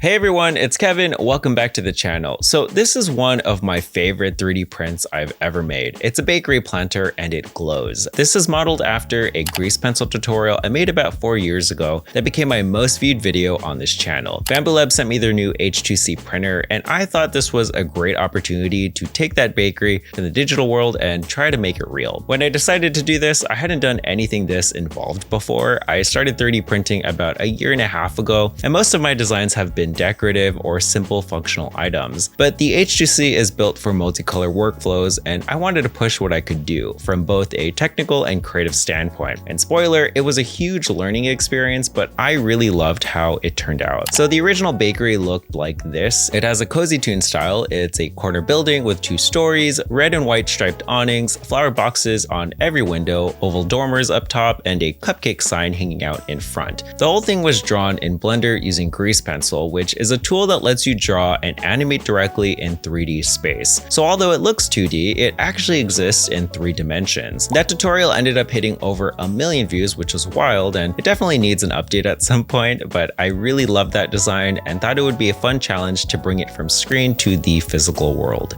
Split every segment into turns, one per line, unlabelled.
Hey everyone, it's Kevin. Welcome back to the channel. So this is one of my favorite 3D prints I've ever made. It's a bakery planter and it glows. This is modeled after a grease pencil tutorial I made about 4 years ago that became my most viewed video on this channel. Bambu Lab sent me their new H2C printer and I thought this was a great opportunity to take that bakery to the digital world and try to make it real. When I decided to do this, I hadn't done anything this involved before. I started 3D printing about a year and a half ago and most of my designs have been decorative or simple functional items. But the H2C is built for multicolor workflows and I wanted to push what I could do from both a technical and creative standpoint. And spoiler, it was a huge learning experience, but I really loved how it turned out. So the original bakery looked like this. It has a cozy toon style. It's a corner building with 2 stories, red and white striped awnings, flower boxes on every window, oval dormers up top, and a cupcake sign hanging out in front. The whole thing was drawn in Blender using grease pencil, which is a tool that lets you draw and animate directly in 3D space. So although it looks 2D, it actually exists in 3 dimensions. That tutorial ended up hitting over 1 million views, which was wild, and it definitely needs an update at some point, but I really loved that design and thought it would be a fun challenge to bring it from screen to the physical world.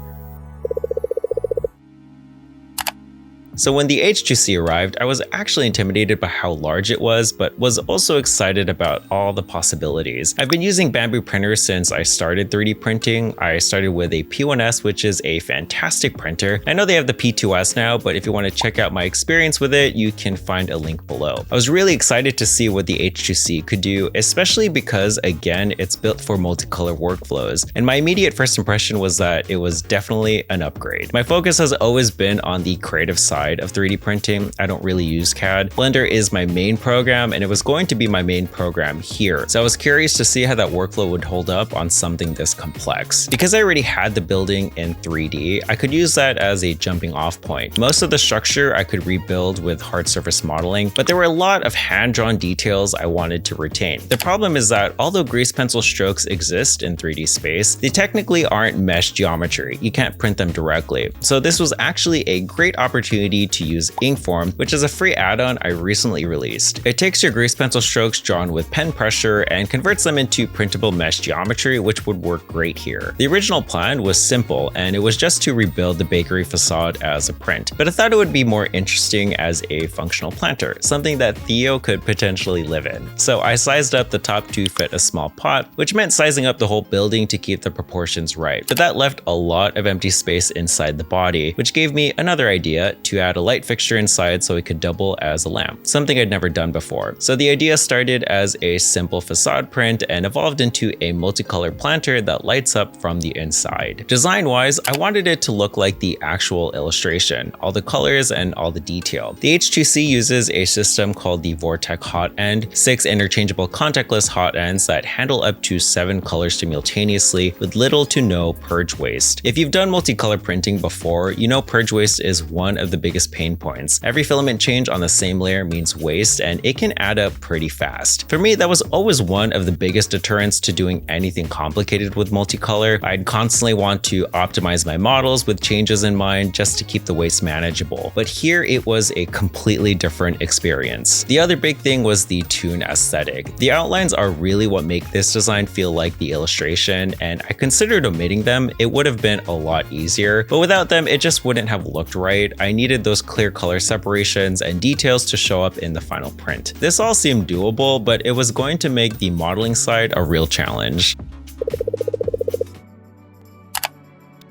So when the H2C arrived, I was actually intimidated by how large it was, but was also excited about all the possibilities. I've been using Bambu printers since I started 3D printing. I started with a P1S, which is a fantastic printer. I know they have the P2S now, but if you want to check out my experience with it, you can find a link below. I was really excited to see what the H2C could do, especially because, again, it's built for multicolor workflows. And my immediate first impression was that it was definitely an upgrade. My focus has always been on the creative side of 3D printing. I don't really use CAD. Blender is my main program and it was going to be my main program here. So I was curious to see how that workflow would hold up on something this complex. Because I already had the building in 3D, I could use that as a jumping off point. Most of the structure I could rebuild with hard surface modeling, but there were a lot of hand-drawn details I wanted to retain. The problem is that although grease pencil strokes exist in 3D space, they technically aren't mesh geometry. You can't print them directly. So this was actually a great opportunity to use Inkform, which is a free add-on I recently released. It takes your grease pencil strokes drawn with pen pressure and converts them into printable mesh geometry, which would work great here. The original plan was simple, and it was just to rebuild the bakery facade as a print, but I thought it would be more interesting as a functional planter, something that Theo could potentially live in. So I sized up the top to fit a small pot, which meant sizing up the whole building to keep the proportions right, but that left a lot of empty space inside the body, which gave me another idea to add a light fixture inside so it could double as a lamp, something I'd never done before. So the idea started as a simple facade print and evolved into a multicolor planter that lights up from the inside. Design-wise, I wanted it to look like the actual illustration, all the colors and all the detail. The H2C uses a system called the Vortek Hotend, 6 interchangeable contactless hot ends that handle up to 7 colors simultaneously with little to no purge waste. If you've done multicolor printing before, you know purge waste is one of the biggest pain points. Every filament change on the same layer means waste and it can add up pretty fast. For me, that was always one of the biggest deterrents to doing anything complicated with multicolor. I'd constantly want to optimize my models with changes in mind just to keep the waste manageable. But here it was a completely different experience. The other big thing was the toon aesthetic. The outlines are really what make this design feel like the illustration, and I considered omitting them. It would have been a lot easier, but without them, it just wouldn't have looked right. I needed those clear color separations and details to show up in the final print. This all seemed doable, but it was going to make the modeling side a real challenge.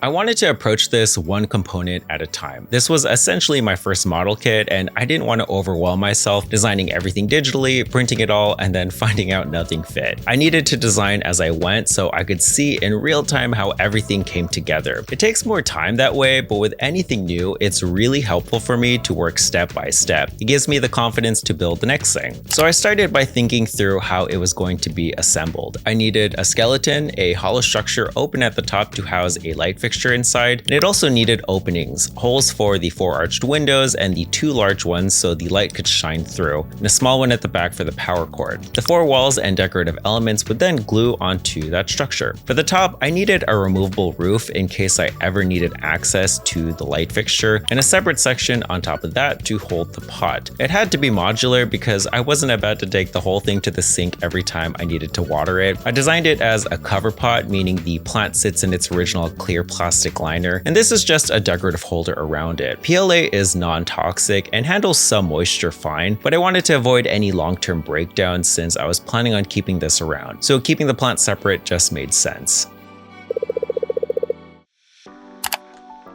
I wanted to approach this one component at a time. This was essentially my first model kit, and I didn't want to overwhelm myself designing everything digitally, printing it all, and then finding out nothing fit. I needed to design as I went so I could see in real time how everything came together. It takes more time that way, but with anything new, it's really helpful for me to work step by step. It gives me the confidence to build the next thing. So I started by thinking through how it was going to be assembled. I needed a skeleton, a hollow structure open at the top to house a light fixture fixture inside, and it also needed openings, holes for the 4 arched windows and the 2 large ones so the light could shine through, and a small one at the back for the power cord. The 4 walls and decorative elements would then glue onto that structure. For the top, I needed a removable roof in case I ever needed access to the light fixture, and a separate section on top of that to hold the pot. It had to be modular because I wasn't about to take the whole thing to the sink every time I needed to water it. I designed it as a cover pot, meaning the plant sits in its original clear plastic liner, and this is just a decorative holder around it. PLA is non-toxic and handles some moisture fine, but I wanted to avoid any long-term breakdown since I was planning on keeping this around, so keeping the plant separate just made sense.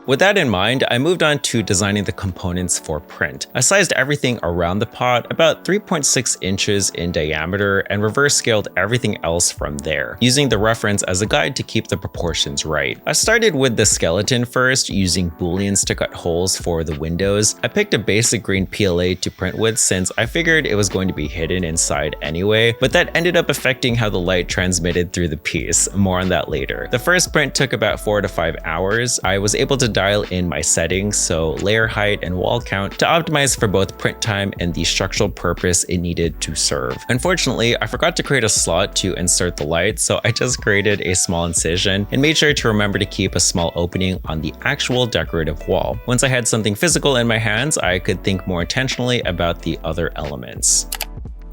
With that in mind, I moved on to designing the components for print. I sized everything around the pot about 3.6 inches in diameter and reverse scaled everything else from there, using the reference as a guide to keep the proportions right. I started with the skeleton first, using booleans to cut holes for the windows. I picked a basic green PLA to print with since I figured it was going to be hidden inside anyway, but that ended up affecting how the light transmitted through the piece. More on that later. The first print took about 4 to 5 hours. I was able to dial in my settings, so layer height and wall count, to optimize for both print time and the structural purpose it needed to serve. Unfortunately, I forgot to create a slot to insert the light, so I just created a small incision and made sure to remember to keep a small opening on the actual decorative wall. Once I had something physical in my hands, I could think more intentionally about the other elements.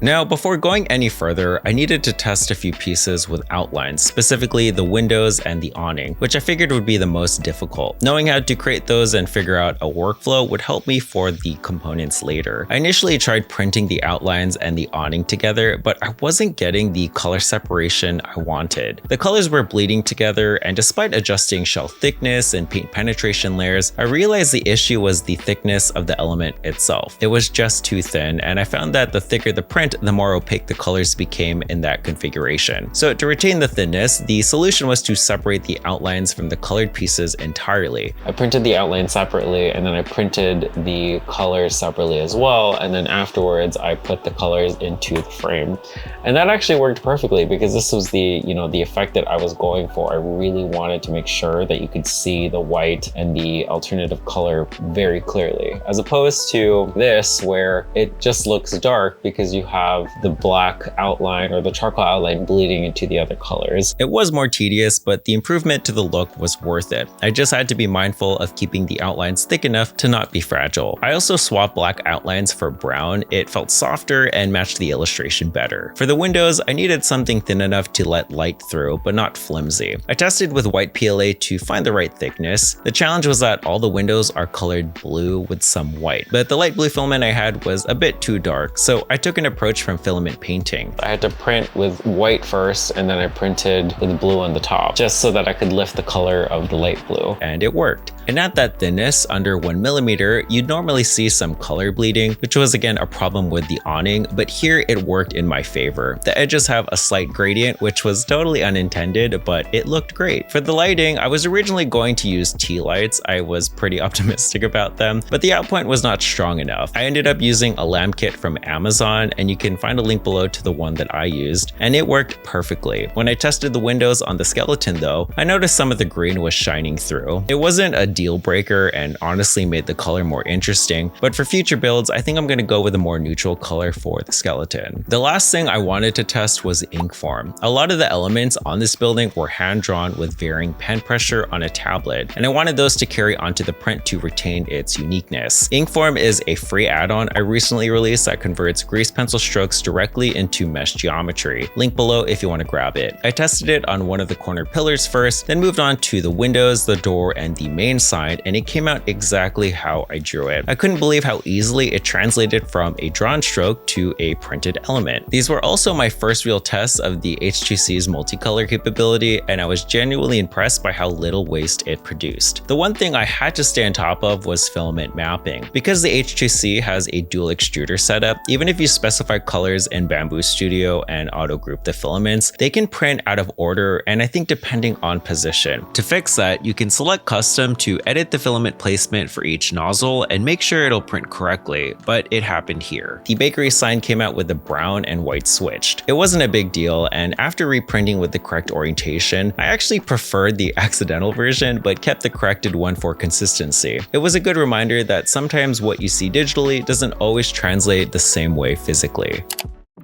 Now, before going any further, I needed to test a few pieces with outlines, specifically the windows and the awning, which I figured would be the most difficult. Knowing how to create those and figure out a workflow would help me for the components later. I initially tried printing the outlines and the awning together, but I wasn't getting the color separation I wanted. The colors were bleeding together, and despite adjusting shell thickness and paint penetration layers, I realized the issue was the thickness of the element itself. It was just too thin, and I found that the thicker the print, the more opaque the colors became in that configuration. So to retain the thinness, the solution was to separate the outlines from the colored pieces entirely. I printed the outline separately, and then I printed the colors separately as well, and then afterwards I put the colors into the frame. And that actually worked perfectly because this was the effect that I was going for. I really wanted to make sure that you could see the white and the alternative color very clearly, as opposed to this where it just looks dark because you have the black outline or the charcoal outline bleeding into the other colors. It was more tedious, but the improvement to the look was worth it. I just had to be mindful of keeping the outlines thick enough to not be fragile. I also swapped black outlines for brown. It felt softer and matched the illustration better. For the windows, I needed something thin enough to let light through, but not flimsy. I tested with white PLA to find the right thickness. The challenge was that all the windows are colored blue with some white, but the light blue filament I had was a bit too dark, so I took an approach from filament painting. I had to print with white first, and then I printed with blue on the top, just so that I could lift the color of the light blue, and it worked. And at that thinness, under 1mm, you'd normally see some color bleeding, which was again a problem with the awning, but here it worked in my favor. The edges have a slight gradient, which was totally unintended, but it looked great. For the lighting, I was originally going to use tea lights. I was pretty optimistic about them, but the outpoint was not strong enough. I ended up using a lamp kit from Amazon, and you can find a link below to the one that I used, and it worked perfectly. When I tested the windows on the skeleton though, I noticed some of the green was shining through. It wasn't a deal breaker and honestly made the color more interesting, but for future builds, I think I'm going to go with a more neutral color for the skeleton. The last thing I wanted to test was Inkform. A lot of the elements on this building were hand-drawn with varying pen pressure on a tablet, and I wanted those to carry onto the print to retain its uniqueness. Inkform is a free add-on I recently released that converts grease pencil strokes directly into mesh geometry. Link below if you want to grab it. I tested it on one of the corner pillars first, then moved on to the windows, the door, and the main sign, and it came out exactly how I drew it. I couldn't believe how easily it translated from a drawn stroke to a printed element. These were also my first real tests of the H2C's multicolor capability, and I was genuinely impressed by how little waste it produced. The one thing I had to stay on top of was filament mapping. Because the H2C has a dual extruder setup, even if you specify correct colors in Bambu Studio and auto group the filaments, they can print out of order, and I think depending on position. To fix that, you can select custom to edit the filament placement for each nozzle and make sure it'll print correctly, but it happened here. The bakery sign came out with the brown and white switched. It wasn't a big deal, and after reprinting with the correct orientation, I actually preferred the accidental version but kept the corrected one for consistency. It was a good reminder that sometimes what you see digitally doesn't always translate the same way physically.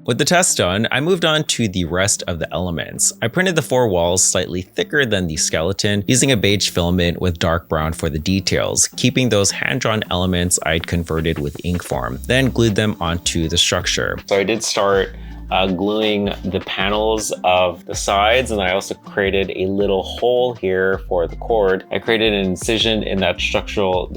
With the test done, I moved on to the rest of the elements. I printed the 4 walls slightly thicker than the skeleton, using a beige filament with dark brown for the details, keeping those hand-drawn elements I'd converted with Inkform, then glued them onto the structure. So I did start gluing the panels of the sides, and I also created a little hole here for the cord. I created an incision in that structural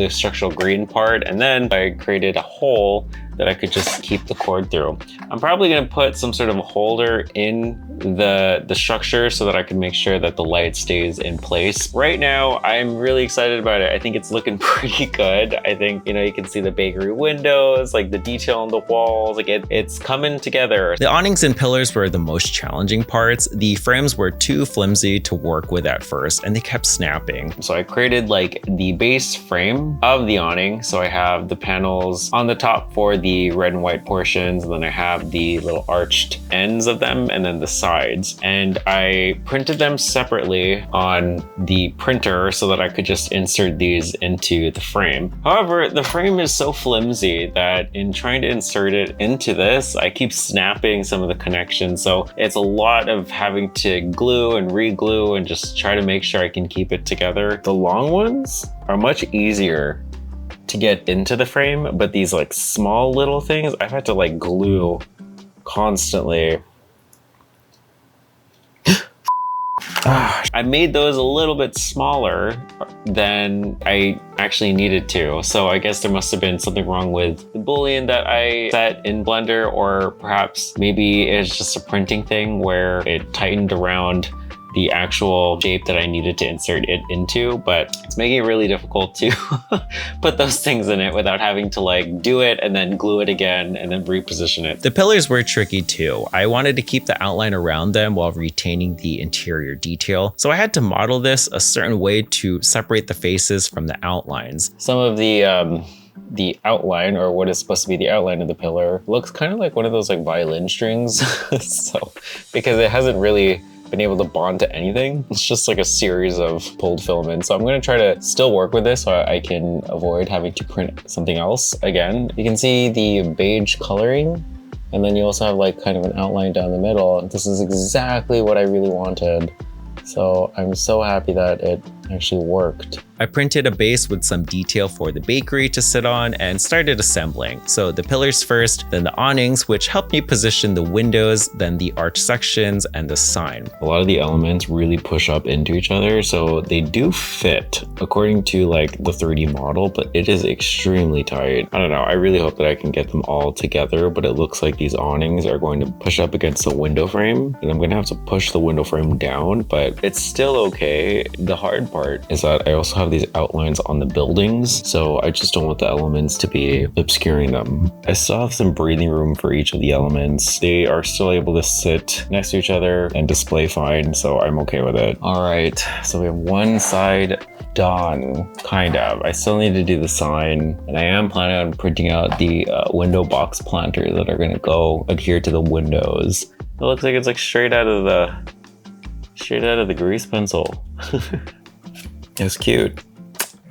green part, and then I created a hole that I could just keep the cord through. I'm probably gonna put some sort of holder in the structure so that I can make sure that the light stays in place. Right now, I'm really excited about it. I think it's looking pretty good. I think, you can see the bakery windows, like the detail on the walls, like it's coming together. The awnings and pillars were the most challenging parts. The frames were too flimsy to work with at first, and they kept snapping. So I created like the base frame of the awning. So I have the panels on the top for the red and white portions, and then I have the little arched ends of them, and then the sides. And I printed them separately on the printer so that I could just insert these into the frame. However, the frame is so flimsy that in trying to insert it into this, I keep snapping some of the connections. So it's a lot of having to glue and re-glue and just try to make sure I can keep it together. The long ones are much easier to get into the frame, but these like small little things, I've had to like glue constantly. I made those a little bit smaller than I actually needed to. So I guess there must have been something wrong with the boolean that I set in Blender, or perhaps maybe it's just a printing thing where it tightened around the actual shape that I needed to insert it into, but it's making it really difficult to put those things in it without having to like do it and then glue it again and then reposition it. The pillars were tricky too. I wanted to keep the outline around them while retaining the interior detail, so I had to model this a certain way to separate the faces from the outlines. Some of the outline, or what is supposed to be the outline of the pillar, looks kind of like one of those like violin strings. So because it hasn't really been able to bond to anything. It's just like a series of pulled filaments. So I'm going to try to still work with this so I can avoid having to print something else again. You can see the beige coloring, and then you also have like kind of an outline down the middle. This is exactly what I really wanted. So I'm so happy that it actually worked. I printed a base with some detail for the bakery to sit on and started assembling. So the pillars first, then the awnings, which helped me position the windows, then the arch sections and the sign. A lot of the elements really push up into each other, so they do fit according to like the 3D model, but it is extremely tight. I don't know, I really hope that I can get them all together, but it looks like these awnings are going to push up against the window frame, and I'm going to have to push the window frame down, but it's still okay. The hard part is that I also have these outlines on the buildings, so I just don't want the elements to be obscuring them. I still have some breathing room for each of the elements. They are still able to sit next to each other and display fine, so I'm okay with it. All right, so we have one side done, kind of. I still need to do the sign, and I am planning on printing out the window box planters that are gonna go adhere to the windows. It looks like it's like straight out of the grease pencil. It's cute.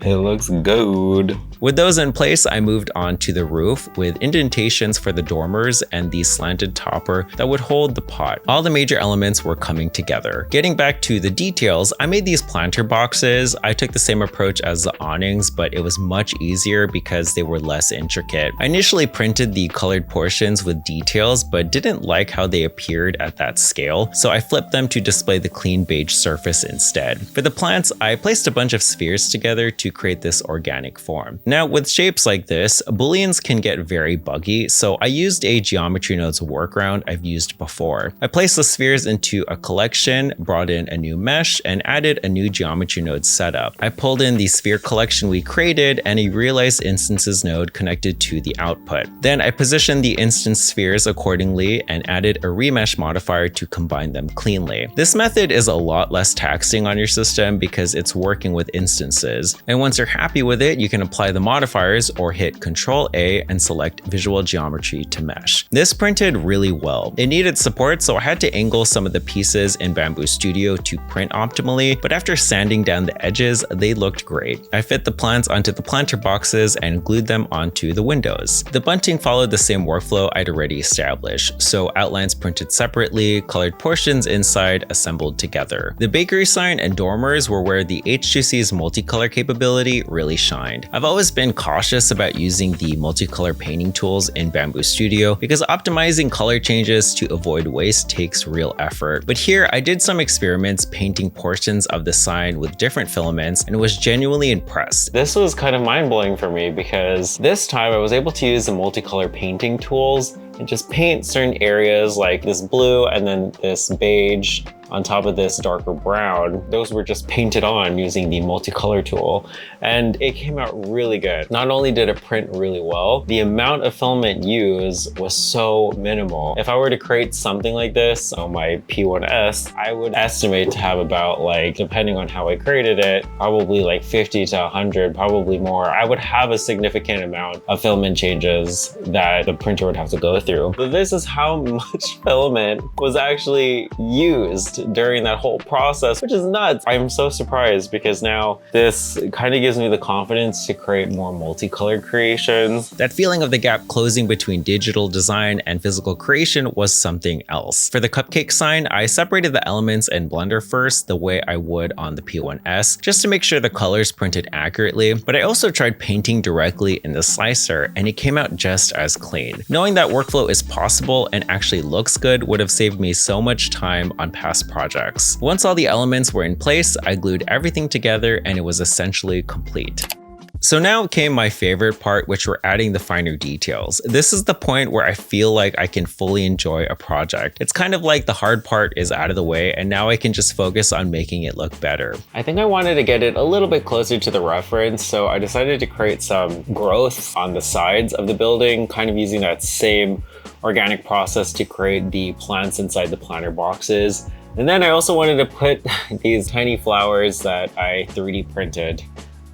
It looks good. With those in place, I moved on to the roof with indentations for the dormers and the slanted topper that would hold the pot. All the major elements were coming together. Getting back to the details, I made these planter boxes. I took the same approach as the awnings, but it was much easier because they were less intricate. I initially printed the colored portions with details, but didn't like how they appeared at that scale, so I flipped them to display the clean beige surface instead. For the plants, I placed a bunch of spheres together to create this organic form. Now, with shapes like this, booleans can get very buggy, so I used a geometry nodes workaround I've used before. I placed the spheres into a collection, brought in a new mesh, and added a new geometry node setup. I pulled in the sphere collection we created and a realized instances node connected to the output. Then I positioned the instance spheres accordingly and added a remesh modifier to combine them cleanly. This method is a lot less taxing on your system because it's working with instances. And once you're happy with it, you can apply the modifiers or hit Ctrl A and select visual geometry to mesh. This printed really well. It needed support, so I had to angle some of the pieces in Bambu Studio to print optimally, but after sanding down the edges, they looked great. I fit the plants onto the planter boxes and glued them onto the windows. The bunting followed the same workflow I'd already established, so outlines printed separately, colored portions inside assembled together. The bakery sign and dormers were where the H2C's multicolor capability really shined. I've always been cautious about using the multicolor painting tools in Bambu Studio because optimizing color changes to avoid waste takes real effort. But here I did some experiments painting portions of the sign with different filaments and was genuinely impressed. This was kind of mind-blowing for me because this time I was able to use the multicolor painting tools and just paint certain areas like this blue and then this beige on top of this darker brown. Those were just painted on using the multicolor tool and it came out really good. Not only did it print really well, the amount of filament used was so minimal. If I were to create something like this on my P1S, I would estimate to have about like, depending on how I created it, probably like 50 to 100, probably more. I would have a significant amount of filament changes that the printer would have to go through. But this is how much filament was actually used during that whole process, which is nuts. I'm so surprised because now this kind of gives me the confidence to create more multicolored creations. That feeling of the gap closing between digital design and physical creation was something else. For the cupcake sign, I separated the elements in Blender first the way I would on the P1S, just to make sure the colors printed accurately, but I also tried painting directly in the slicer and it came out just as clean. Knowing that workflow is possible and actually looks good would have saved me so much time on past projects. Once all the elements were in place, I glued everything together and it was essentially complete. So now came my favorite part, which were adding the finer details. This is the point where I feel like I can fully enjoy a project. It's kind of like the hard part is out of the way and now I can just focus on making it look better. I think I wanted to get it a little bit closer to the reference, so I decided to create some growth on the sides of the building, kind of using that same organic process to create the plants inside the planter boxes. And then I also wanted to put these tiny flowers that I 3D printed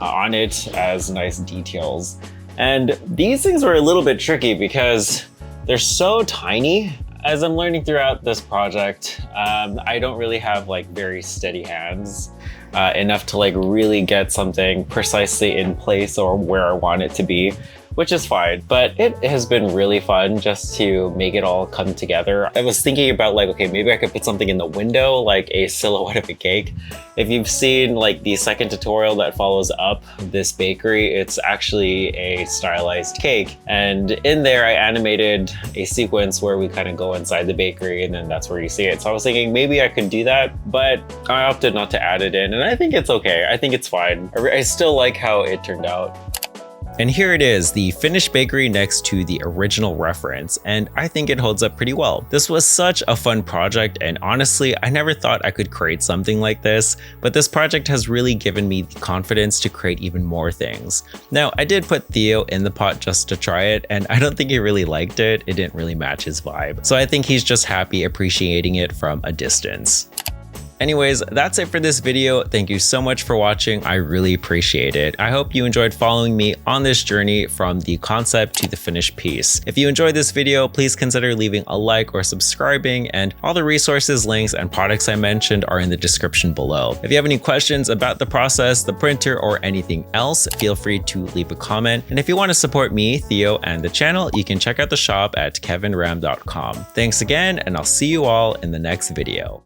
on it as nice details. And these things were a little bit tricky because they're so tiny. As I'm learning throughout this project, I don't really have like very steady hands enough to like really get something precisely in place or where I want it to be, which is fine. But it has been really fun just to make it all come together. I was thinking about like, okay, maybe I could put something in the window, like a silhouette of a cake. If you've seen like the second tutorial that follows up this bakery, it's actually a stylized cake. And in there, I animated a sequence where we kind of go inside the bakery and then that's where you see it. So I was thinking maybe I could do that, but I opted not to add it in. And I think it's okay. I think it's fine. I still like how it turned out. And here it is, the finished bakery next to the original reference, and I think it holds up pretty well. This was such a fun project, and honestly, I never thought I could create something like this, but this project has really given me the confidence to create even more things. Now, I did put Theo in the pot just to try it, and I don't think he really liked it. It didn't really match his vibe. So I think he's just happy appreciating it from a distance. Anyways, that's it for this video. Thank you so much for watching. I really appreciate it. I hope you enjoyed following me on this journey from the concept to the finished piece. If you enjoyed this video, please consider leaving a like or subscribing, and all the resources, links, and products I mentioned are in the description below. If you have any questions about the process, the printer, or anything else, feel free to leave a comment. And if you want to support me, Theo, and the channel, you can check out the shop at kevinram.com. Thanks again, and I'll see you all in the next video.